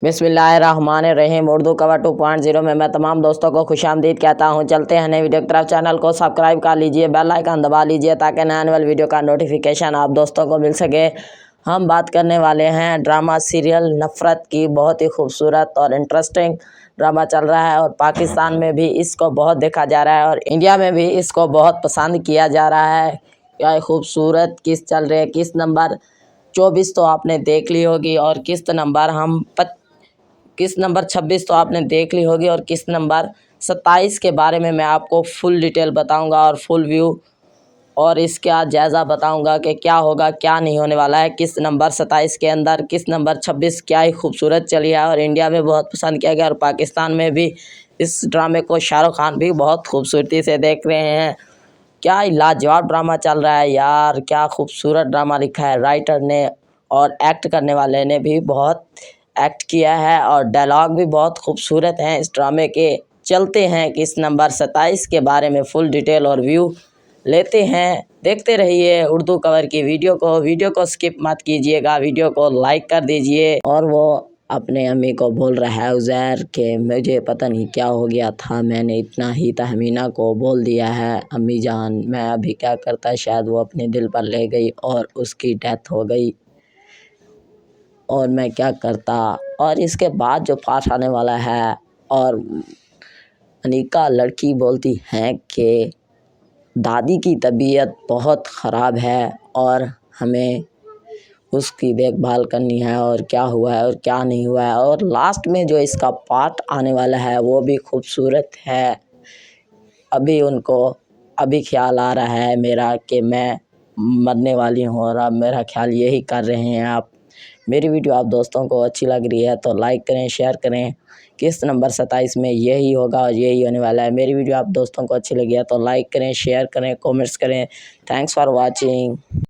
बिस्मिल्लाहिर्रहमानिर्रहीम। उर्दू कवर 2.0 में मैं तमाम दोस्तों को खुशामदीद कहता हूं। चलते हैं नई वीडियो की तरफ। चैनल को सब्सक्राइब कर लीजिए, बेल आइकन दबा लीजिए ताकि नए आने वाली वीडियो का नोटिफिकेशन आप दोस्तों को मिल सके। हम बात करने वाले हैं ड्रामा सीरियल नफ़रत की। बहुत ही खूबसूरत और इंटरेस्टिंग ड्रामा चल रहा है और पाकिस्तान में भी इसको बहुत देखा जा रहा है और इंडिया में भी इसको बहुत पसंद किया जा रहा है। क्या खूबसूरत किस्त चल रही है। किस्त नंबर 24 तो आपने देख ली होगी और किस्त नंबर 26 तो आपने देख ली होगी और किस्त नंबर 27 के बारे में मैं आपको फुल डिटेल बताऊंगा और फुल व्यू और इसका जायज़ा बताऊंगा कि क्या होगा क्या नहीं होने वाला है। किस्त नंबर 27 के अंदर किस्त नंबर 26 क्या ही खूबसूरत चली है और इंडिया में बहुत पसंद किया गया और पाकिस्तान में भी इस ड्रामे को शाहरुख खान भी बहुत खूबसूरती से देख रहे हैं। क्या ही लाजवाब ड्रामा चल रहा है यार, क्या खूबसूरत ड्रामा लिखा है राइटर ने और एक्ट करने वाले ने भी बहुत एक्ट किया है और डायलॉग भी बहुत खूबसूरत हैं इस ड्रामे के। चलते हैं कि इस नंबर 27 के बारे में फुल डिटेल और व्यू लेते हैं। देखते रहिए उर्दू कवर की वीडियो को स्किप मत कीजिएगा, वीडियो को लाइक कर दीजिए। और वो अपने अम्मी को बोल रहा है उज़ैर के मुझे पता नहीं क्या हो गया था, मैंने इतना ही तहमीना को बोल दिया है अम्मी जान, मैं अभी क्या करता, शायद वो अपने दिल पर ले गई और उसकी डेथ हो गई और मैं क्या करता। और इसके बाद जो पार्ट आने वाला है और अनिका लड़की बोलती है कि दादी की तबीयत बहुत ख़राब है और हमें उसकी देखभाल करनी है और क्या हुआ है और क्या नहीं हुआ है। और लास्ट में जो इसका पार्ट आने वाला है वो भी खूबसूरत है। अभी ख्याल आ रहा है मेरा कि मैं मरने वाली हूँ और अब मेरा ख्याल यही कर रहे हैं आप। मेरी वीडियो आप दोस्तों को अच्छी लग रही है तो लाइक करें, शेयर करें। किस्त नंबर 27 में यही होगा और यही होने वाला है। मेरी वीडियो आप दोस्तों को अच्छी लगी है तो लाइक करें, शेयर करें, कमेंट्स करें। Thanks for watching.